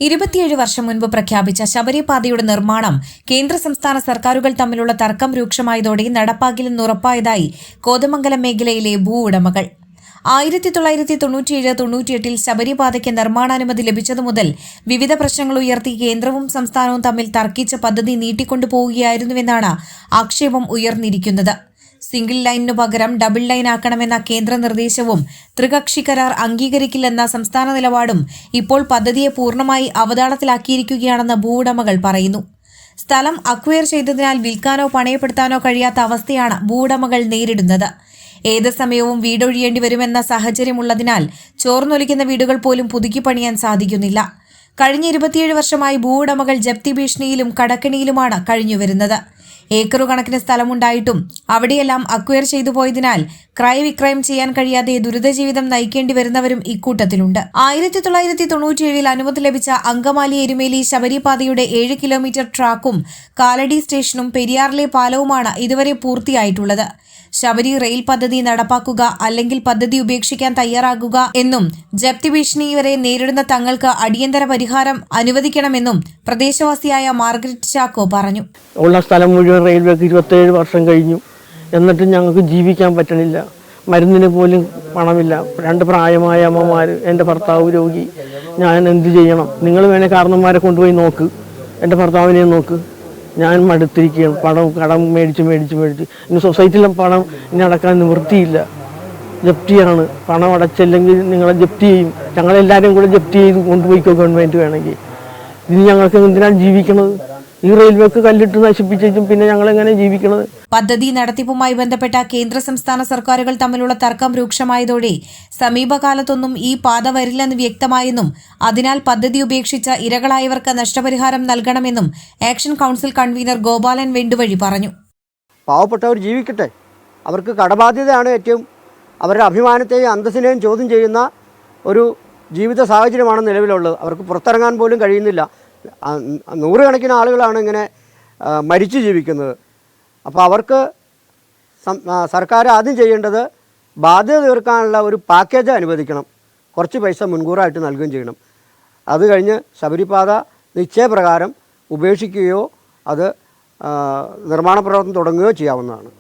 27 വർഷം മുൻപ് പ്രഖ്യാപിച്ച ശബരിപാതയുടെ നിർമ്മാണം കേന്ദ്ര സംസ്ഥാന സർക്കാരുകൾ തമ്മിലുള്ള തർക്കം രൂക്ഷമായതോടെ നടപ്പാക്കില്ലെന്ന് ഉറപ്പായതായി കോതമംഗലം മേഖലയിലെ ഭൂ ഉടമകൾ 1997-98 ശബരിപാതയ്ക്ക് നിർമ്മാണാനുമതി ലഭിച്ചതു മുതൽ വിവിധ പ്രശ്നങ്ങൾ ഉയർത്തി കേന്ദ്രവും സംസ്ഥാനവും തമ്മിൽ തർക്കിച്ച പദ്ധതി നീട്ടിക്കൊണ്ടുപോവുകയായിരുന്നുവെന്നാണ് ആക്ഷേപം ഉയർന്നിരിക്കുന്നത്. സിംഗിൾ ലൈനിനു പകരം ഡബിൾ ലൈൻ ആക്കണമെന്ന കേന്ദ്ര നിർദ്ദേശവും ത്രികക്ഷി കരാർ അംഗീകരിക്കില്ലെന്ന സംസ്ഥാന നിലപാടും ഇപ്പോൾ പദ്ധതിയെ പൂർണ്ണമായി അവതാളത്തിലാക്കിയിരിക്കുകയാണെന്ന് ഭൂവുടമകൾ പറയുന്നു. സ്ഥലം അക്വയർ ചെയ്തതിനാൽ വിൽക്കാനോ പണയപ്പെടുത്താനോ കഴിയാത്ത അവസ്ഥയാണ് ഭൂവുടമകൾ നേരിടുന്നത്. ഏത് സമയവും വീടൊഴിയേണ്ടി വരുമെന്ന സാഹചര്യമുള്ളതിനാൽ ചോർന്നൊലിക്കുന്ന വീടുകൾ പോലും പുതുക്കി പണിയാൻ സാധിക്കുന്നില്ല. കഴിഞ്ഞ 27 വർഷമായി ഭൂവുടമകൾ ജപ്തി ഭീഷണിയിലും കടക്കെണിയിലുമാണ് കഴിഞ്ഞുവരുന്നത്. ഏക്കറുകണക്കിന് സ്ഥലമുണ്ടായിട്ടും അവിടെയെല്ലാം അക്വയർ ചെയ്തു പോയതിനാൽ ക്രയവിക്രയം ചെയ്യാൻ കഴിയാതെ ദുരിതജീവിതം നയിക്കേണ്ടി വരുന്നവരും ഇക്കൂട്ടത്തിലുണ്ട്. 1997 അനുമതി ലഭിച്ച അങ്കമാലി എരുമേലി ശബരിപാതയുടെ 7 കിലോമീറ്റർ ട്രാക്കും കാലടി സ്റ്റേഷനും പെരിയാറിലെ പാലവുമാണ് ഇതുവരെ പൂർത്തിയായിട്ടുള്ളത്. ശബരി റെയിൽ പദ്ധതി നടപ്പാക്കുക അല്ലെങ്കിൽ പദ്ധതി ഉപേക്ഷിക്കാൻ തയ്യാറാകുക എന്നും ജപ്തി ഭീഷണി വരെ നേരിടുന്ന തങ്ങൾക്ക് അടിയന്തര പരിഹാരം അനുവദിക്കണമെന്നും പ്രദേശവാസിയായ മാർഗരറ്റ് ചാക്കോ പറഞ്ഞു. ഉള്ള സ്ഥലം മുഴുവൻ റെയിൽവേക്ക് 27 വർഷം കഴിഞ്ഞു, എന്നിട്ടും ഞങ്ങൾക്ക് ജീവിക്കാൻ പറ്റണില്ല. മരുന്നിന് പോലും പണമില്ല. 2 പ്രായമായ അമ്മമാർ, എൻ്റെ ഭർത്താവ് രോഗി. ഞാൻ എന്ത് ചെയ്യണം? നിങ്ങൾ വേണേൽ കാരണന്മാരെ കൊണ്ടുപോയി നോക്ക്, എൻ്റെ ഭർത്താവിനെ നോക്ക്. ഞാൻ മടുത്തിരിക്കുകയാണ്. കടം മേടിച്ച് ഇനി സൊസൈറ്റിയിലെ പണം ഇനി അടക്കാൻ നിവൃത്തിയില്ല. ജപ്തിയാണ്. പണം അടച്ചില്ലെങ്കിൽ നിങ്ങളെ ജപ്തി ചെയ്യും. ഞങ്ങളെല്ലാവരും കൂടെ ജപ്തി ചെയ്ത് കൊണ്ടുപോയിക്കോ ഗവൺമെൻറ് വേണമെങ്കിൽ. ഇനി ഞങ്ങൾക്ക് എന്തിനാണ് ജീവിക്കണത്? ഈ റെയിൽവേക്ക് കല്ലിട്ട് നശിപ്പിച്ചും പിന്നെ ഞങ്ങളെങ്ങനെ ജീവിക്കണത്? പദ്ധതി നടത്തിപ്പുമായി ബന്ധപ്പെട്ട കേന്ദ്ര സംസ്ഥാന സർക്കാരുകൾ തമ്മിലുള്ള തർക്കം രൂക്ഷമായതോടെ സമീപകാലത്തൊന്നും ഈ പാത വരില്ലെന്ന് വ്യക്തമായെന്നും അതിനാൽ പദ്ധതി ഉപേക്ഷിച്ച ഇരകളായവർക്ക് നഷ്ടപരിഹാരം നൽകണമെന്നും ആക്ഷൻ കൗൺസിൽ കൺവീനർ ഗോപാലൻ വെണ്ടുവഴി പറഞ്ഞു. പാവപ്പെട്ടവർ ജീവിക്കട്ടെ. അവർക്ക് കടബാധ്യതയാണ് ഏറ്റവും അവരുടെ അഭിമാനത്തെയും അന്തസ്സിനെയും ചോദ്യം ചെയ്യുന്ന ഒരു ജീവിത സാഹചര്യമാണ് നിലവിലുള്ളത്. അവർക്ക് പുറത്തിറങ്ങാൻ പോലും കഴിയുന്നില്ല. നൂറുകണക്കിന് ആളുകളാണ് ഇങ്ങനെ മരിച്ചു ജീവിക്കുന്നത്. അപ്പോൾ അവർക്ക് സർക്കാർ ആദ്യം ചെയ്യേണ്ടത് ബാധ്യത തീർക്കാനുള്ള ഒരു പാക്കേജ് അനുവദിക്കണം. കുറച്ച് പൈസ മുൻകൂറായിട്ട് നൽകുകയും ചെയ്യണം. അത് കഴിഞ്ഞ് ശബരിപാത നിശ്ചയപ്രകാരം ഉപേക്ഷിക്കുകയോ അത് നിർമ്മാണ പ്രവർത്തനം തുടങ്ങുകയോ ചെയ്യാവുന്നതാണ്.